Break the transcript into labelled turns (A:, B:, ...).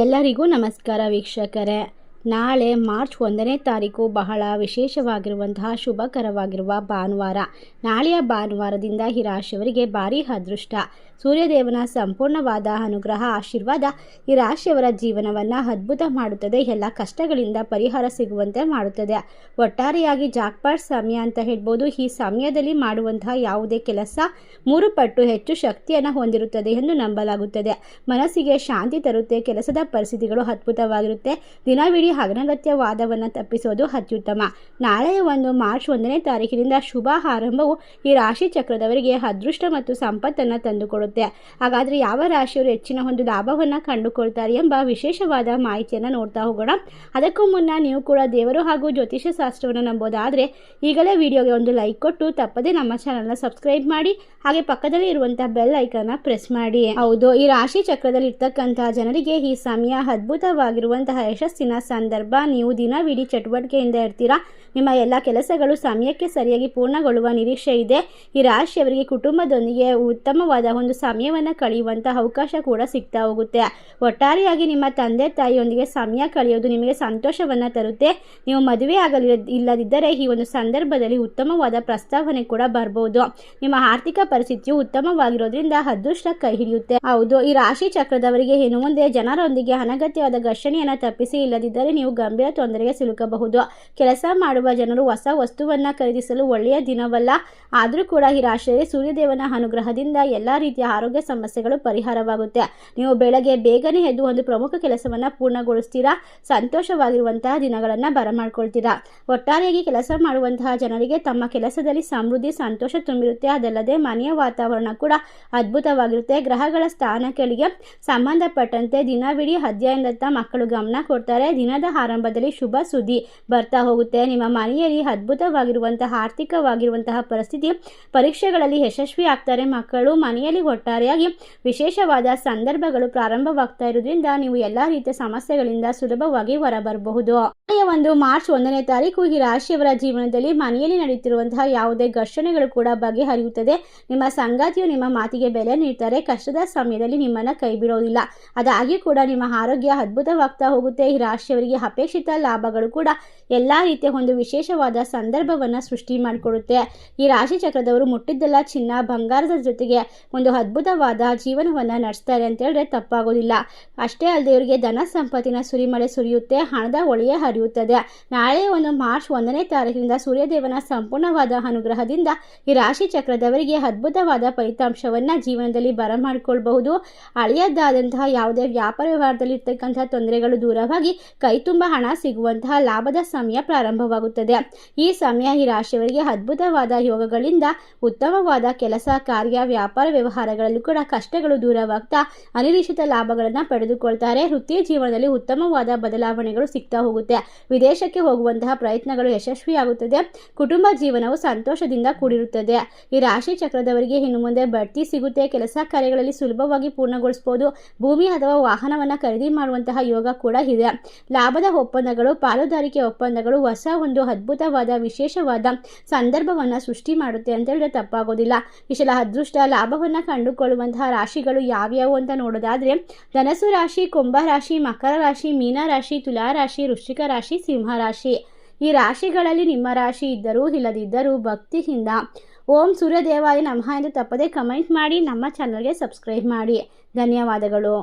A: ಎಲ್ಲರಿಗೂ ನಮಸ್ಕಾರ ವೀಕ್ಷಕರೇ. ನಾಳೆ ಮಾರ್ಚ್ 1ನೇ ತಾರೀಕು ಬಹಳ ವಿಶೇಷವಾಗಿರುವಂತಹ ಶುಭಕರವಾಗಿರುವ ಭಾನುವಾರ. ನಾಳೆಯ ಭಾನುವಾರದಿಂದ ಈ ರಾಶಿಯವರಿಗೆ ಭಾರಿ ಅದೃಷ್ಟ, ಸೂರ್ಯದೇವನ ಸಂಪೂರ್ಣವಾದ ಅನುಗ್ರಹ ಆಶೀರ್ವಾದ ಈ ರಾಶಿಯವರ ಜೀವನವನ್ನು ಅದ್ಭುತ ಮಾಡುತ್ತದೆ. ಎಲ್ಲ ಕಷ್ಟಗಳಿಂದ ಪರಿಹಾರ ಸಿಗುವಂತೆ ಮಾಡುತ್ತದೆ. ಒಟ್ಟಾರೆಯಾಗಿ ಜಾಕ್ಪಾಟ್ ಸಮಯ ಅಂತ ಹೇಳ್ಬೋದು. ಈ ಸಮಯದಲ್ಲಿ ಮಾಡುವಂತಹ ಯಾವುದೇ ಕೆಲಸ 3 ಪಟ್ಟು ಹೆಚ್ಚು ಶಕ್ತಿಯನ್ನು ಹೊಂದಿರುತ್ತದೆ ಎಂದು ನಂಬಲಾಗುತ್ತದೆ. ಮನಸ್ಸಿಗೆ ಶಾಂತಿ ತರುತ್ತೆ. ಕೆಲಸದ ಪರಿಸ್ಥಿತಿಗಳು ಅದ್ಭುತವಾಗಿರುತ್ತೆ. ದಿನವಿಡೀ ಅನಗತ್ಯವಾದವನ್ನು ತಪ್ಪಿಸೋದು ಅತ್ಯುತ್ತಮ. ನಾಳೆಯ ಮಾರ್ಚ್ 1ನೇ ತಾರೀಕಿನಿಂದ ಶುಭ ಆರಂಭವು ಈ ರಾಶಿ ಚಕ್ರದವರಿಗೆ ಅದೃಷ್ಟ ಮತ್ತು ಸಂಪತ್ತನ್ನು ತಂದುಕೊಡುತ್ತೆ. ಹಾಗಾದರೆ ಯಾವ ರಾಶಿಯವರು ಹೆಚ್ಚಿನ ಲಾಭವನ್ನು ಕಂಡುಕೊಳ್ತಾರೆ ಎಂಬ ವಿಶೇಷವಾದ ಮಾಹಿತಿಯನ್ನು ನೋಡ್ತಾ ಹೋಗೋಣ. ಅದಕ್ಕೂ ಮುನ್ನ ನೀವು ಕೂಡ ದೇವರು ಹಾಗೂ ಜ್ಯೋತಿಷ್ಯ ಶಾಸ್ತ್ರವನ್ನು ನಂಬೋದಾದರೆ ಈಗಲೇ ವಿಡಿಯೋಗೆ ಲೈಕ್ ಕೊಟ್ಟು ತಪ್ಪದೆ ನಮ್ಮ ಚಾನಲ್ನ ಸಬ್ಸ್ಕ್ರೈಬ್ ಮಾಡಿ, ಹಾಗೆ ಪಕ್ಕದಲ್ಲಿ ಇರುವಂತಹ ಬೆಲ್ ಐಕನ್ನ ಪ್ರೆಸ್ ಮಾಡಿ. ಹೌದು, ಈ ರಾಶಿ ಚಕ್ರದಲ್ಲಿ ಇರ್ತಕ್ಕಂತಹ ಜನರಿಗೆ ಈ ಸಮಯ ಅದ್ಭುತವಾಗಿರುವಂತಹ ಯಶಸ್ಸಿನ ಸಂದರ್ಭ. ನೀವು ದಿನವಿಡೀ ಚಟುವಟಿಕೆಯಿಂದ ಇರ್ತೀರಾ. ನಿಮ್ಮ ಎಲ್ಲ ಕೆಲಸಗಳು ಸಮಯಕ್ಕೆ ಸರಿಯಾಗಿ ಪೂರ್ಣಗೊಳ್ಳುವ ನಿರೀಕ್ಷೆ ಇದೆ. ಈ ರಾಶಿಯವರಿಗೆ ಕುಟುಂಬದೊಂದಿಗೆ ಉತ್ತಮವಾದ ಸಮಯವನ್ನು ಕಳೆಯುವಂತಹ ಅವಕಾಶ ಕೂಡ ಸಿಗ್ತಾ ಹೋಗುತ್ತೆ. ಒಟ್ಟಾರೆಯಾಗಿ ನಿಮ್ಮ ತಂದೆ ತಾಯಿಯೊಂದಿಗೆ ಸಮಯ ಕಳೆಯೋದು ನಿಮಗೆ ಸಂತೋಷವನ್ನು ತರುತ್ತೆ. ನೀವು ಮದುವೆ ಇಲ್ಲದಿದ್ದರೆ ಈ ಸಂದರ್ಭದಲ್ಲಿ ಉತ್ತಮವಾದ ಪ್ರಸ್ತಾವನೆ ಕೂಡ ಬರಬಹುದು. ನಿಮ್ಮ ಆರ್ಥಿಕ ಪರಿಸ್ಥಿತಿಯು ಉತ್ತಮವಾಗಿರೋದ್ರಿಂದ ಅದೃಷ್ಟ ಕೈ ಹಿಡಿಯುತ್ತೆ. ಹೌದು, ಈ ರಾಶಿ ಚಕ್ರದವರಿಗೆ ಇನ್ನು ಮುಂದೆ ಜನರೊಂದಿಗೆ ಅನಗತ್ಯವಾದ ಘರ್ಷಣೆಯನ್ನು ತಪ್ಪಿಸಿ, ಇಲ್ಲದಿದ್ದರೆ ನೀವು ಗಂಭೀರ ತೊಂದರೆಗೆ ಸಿಲುಕಬಹುದು. ಕೆಲಸ ಮಾಡುವ ಜನರು ಹೊಸ ವಸ್ತುವನ್ನು ಖರೀದಿಸಲು ಒಳ್ಳೆಯ ದಿನವಲ್ಲ. ಆದರೂ ಕೂಡ ಈ ರಾಶಿಯಲ್ಲಿ ಸೂರ್ಯದೇವನ ಅನುಗ್ರಹದಿಂದ ಎಲ್ಲ ರೀತಿಯ ಆರೋಗ್ಯ ಸಮಸ್ಯೆಗಳು ಪರಿಹಾರವಾಗುತ್ತೆ. ನೀವು ಬೆಳಗ್ಗೆ ಬೇಗನೆ ಎದ್ದು ಪ್ರಮುಖ ಕೆಲಸವನ್ನು ಪೂರ್ಣಗೊಳಿಸ್ತೀರಾ. ಸಂತೋಷವಾಗಿರುವಂತಹ ದಿನಗಳನ್ನು ಬರಮಾಡ್ಕೊಳ್ತೀರಾ. ಒಟ್ಟಾರೆಯಾಗಿ ಕೆಲಸ ಮಾಡುವಂತಹ ಜನರಿಗೆ ತಮ್ಮ ಕೆಲಸದಲ್ಲಿ ಸಮೃದ್ಧಿ, ಸಂತೋಷ ತುಂಬಿರುತ್ತೆ. ಅದಲ್ಲದೆ ಮನೆಯ ವಾತಾವರಣ ಕೂಡ ಅದ್ಭುತವಾಗಿರುತ್ತೆ. ಗ್ರಹಗಳ ಸ್ಥಾನಗಳಿಗೆ ಸಂಬಂಧಪಟ್ಟಂತೆ ದಿನವಿಡೀ ಅಧ್ಯಯನದತ್ತ ಮಕ್ಕಳು ಗಮನ ಕೊಡ್ತಾರೆ. ದಿನದ ಆರಂಭದಲ್ಲಿ ಶುಭ ಸುದ್ದಿ ಬರ್ತಾ ಹೋಗುತ್ತೆ. ನಿಮ್ಮ ಮನೆಯಲ್ಲಿ ಅದ್ಭುತವಾಗಿರುವಂತಹ ಆರ್ಥಿಕವಾಗಿರುವಂತಹ ಪರಿಸ್ಥಿತಿ, ಪರೀಕ್ಷೆಗಳಲ್ಲಿ ಯಶಸ್ವಿ ಆಗ್ತಾರೆ ಮಕ್ಕಳು. ಮನೆಯಲ್ಲಿ ಒಟ್ಟಾರೆಯಾಗಿ ವಿಶೇಷವಾದ ಸಂದರ್ಭಗಳು ಪ್ರಾರಂಭವಾಗ್ತಾ ಇರೋದ್ರಿಂದ ನೀವು ಎಲ್ಲ ರೀತಿಯ ಸಮಸ್ಯೆಗಳಿಂದ ಸುಲಭವಾಗಿ ಹೊರಬರಬಹುದು. ಮಾರ್ಚ್ 1ನೇ ತಾರೀಕು ಈ ರಾಶಿಯವರ ಜೀವನದಲ್ಲಿ ಮನೆಯಲ್ಲಿ ನಡೆಯುತ್ತಿರುವಂತಹ ಯಾವುದೇ ಘರ್ಷಣೆಗಳು ಕೂಡ ಬಗೆಹರಿಯುತ್ತದೆ. ನಿಮ್ಮ ಸಂಗಾತಿಯು ನಿಮ್ಮ ಮಾತಿಗೆ ಬೆಲೆ ನೀಡ್ತಾರೆ. ಕಷ್ಟದ ಸಮಯದಲ್ಲಿ ನಿಮ್ಮನ್ನ ಕೈ ಬಿಡೋದಿಲ್ಲ. ಅದಾಗಿಯೂ ಕೂಡ ನಿಮ್ಮ ಆರೋಗ್ಯ ಅದ್ಭುತವಾಗ್ತಾ ಹೋಗುತ್ತೆ. ಈ ರಾಶಿಯವರಿಗೆ ಅಪೇಕ್ಷಿತ ಲಾಭಗಳು ಕೂಡ ಎಲ್ಲ ರೀತಿಯ ವಿಶೇಷವಾದ ಸಂದರ್ಭವನ್ನು ಸೃಷ್ಟಿ ಮಾಡಿಕೊಡುತ್ತೆ. ಈ ರಾಶಿ ಚಕ್ರದವರು ಮುಟ್ಟಿದ್ದೆಲ್ಲ ಚಿನ್ನ ಬಂಗಾರದ ಜೊತೆಗೆ ಅದ್ಭುತವಾದ ಜೀವನವನ್ನು ನಡೆಸ್ತಾರೆ ಅಂತ ಹೇಳಿದ್ರೆ ತಪ್ಪಾಗೋದಿಲ್ಲ. ಅಷ್ಟೇ ಅಲ್ಲದೆ ಇವರಿಗೆ ಧನ ಸಂಪತ್ತಿನ ಸುರಿಮಳೆ ಸುರಿಯುತ್ತೆ. ಹಣದ ಒಳೆಯ ಹರಿಯುತ್ತದೆ. ನಾಳೆ ಮಾರ್ಚ್ 1ನೇ ತಾರೀಕಿನಿಂದ ಸೂರ್ಯದೇವನ ಸಂಪೂರ್ಣವಾದ ಅನುಗ್ರಹದಿಂದ ಈ ರಾಶಿ ಚಕ್ರದವರಿಗೆ ಅದ್ಭುತವಾದ ಫಲಿತಾಂಶವನ್ನ ಜೀವನದಲ್ಲಿ ಬರಮಾಡಿಕೊಳ್ಳಬಹುದು. ಹಳೆಯದಾದಂತಹ ಯಾವುದೇ ವ್ಯಾಪಾರ ವ್ಯವಹಾರದಲ್ಲಿ ಇರ್ತಕ್ಕಂತಹ ತೊಂದರೆಗಳು ದೂರವಾಗಿ ಕೈ ತುಂಬ ಹಣ ಸಿಗುವಂತಹ ಲಾಭದ ಸಮಯ ಪ್ರಾರಂಭವಾಗುತ್ತದೆ. ಈ ಸಮಯ ಈ ರಾಶಿಯವರಿಗೆ ಅದ್ಭುತವಾದ ಯೋಗಗಳಿಂದ ಉತ್ತಮವಾದ ಕೆಲಸ ಕಾರ್ಯ, ವ್ಯಾಪಾರ ವ್ಯವಹಾರಗಳಲ್ಲೂ ಕೂಡ ಕಷ್ಟಗಳು ದೂರವಾಗ್ತಾ ಅನಿರೀಕ್ಷಿತ ಲಾಭಗಳನ್ನು ಪಡೆದುಕೊಳ್ತಾರೆ. ವೃತ್ತಿ ಜೀವನದಲ್ಲಿ ಉತ್ತಮವಾದ ಬದಲಾವಣೆಗಳು ಸಿಗ್ತಾ ಹೋಗುತ್ತೆ. ವಿದೇಶಕ್ಕೆ ಹೋಗುವಂತಹ ಪ್ರಯತ್ನಗಳು ಯಶಸ್ವಿಯಾಗುತ್ತದೆ. ಕುಟುಂಬ ಜೀವನವು ಸಂತೋಷದಿಂದ ಕೂಡಿರುತ್ತದೆ. ಈ ರಾಶಿ ಚಕ್ರದವರಿಗೆ ಇನ್ನು ಮುಂದೆ ಬಡ್ತಿ ಸಿಗುತ್ತೆ. ಕೆಲಸ ಕಾರ್ಯಗಳಲ್ಲಿ ಸುಲಭವಾಗಿ ಪೂರ್ಣಗೊಳಿಸಬಹುದು. ಭೂಮಿ ಅಥವಾ ವಾಹನವನ್ನು ಖರೀದಿ ಮಾಡುವಂತಹ ಯೋಗ ಕೂಡ ಇದೆ. ಲಾಭದ ಒಪ್ಪಂದಗಳು, ಪಾಲುದಾರಿಕೆ ಒಪ್ಪಂದಗಳು ಹೊಸ ಅದ್ಭುತವಾದ ವಿಶೇಷವಾದ ಸಂದರ್ಭವನ್ನು ಸೃಷ್ಟಿ ಮಾಡುತ್ತೆ ಅಂತ ಹೇಳಿದ್ರೆ ತಪ್ಪಾಗೋದಿಲ್ಲ. ಇಷ್ಟೆಲ್ಲ ಅದೃಷ್ಟ ಲಾಭವನ್ನು ಕಂಡುಕೊಳ್ಳುವಂತಹ ರಾಶಿಗಳು ಯಾವ್ಯಾವು ಅಂತ ನೋಡೋದಾದ್ರೆ ಧನಸು ರಾಶಿ, ಕುಂಭ ರಾಶಿ, ಮಕರ ರಾಶಿ, ಮೀನ ರಾಶಿ, ತುಲಾ ರಾಶಿ, ವೃಶ್ಚಿಕ ರಾಶಿ, ಸಿಂಹ ರಾಶಿ. ಈ ರಾಶಿಗಳಲ್ಲಿ ನಿಮ್ಮ ರಾಶಿ ಇದ್ದರೂ ಇಲ್ಲದಿದ್ದರೂ ಭಕ್ತಿಯಿಂದ ಓಂ ಸೂರ್ಯದೇವಾಯ ನಮಃ ಎಂದು ತಪ್ಪದೆ ಕಮೆಂಟ್ ಮಾಡಿ. ನಮ್ಮ ಚಾನಲ್ಗೆ ಸಬ್ಸ್ಕ್ರೈಬ್ ಮಾಡಿ. ಧನ್ಯವಾದಗಳು.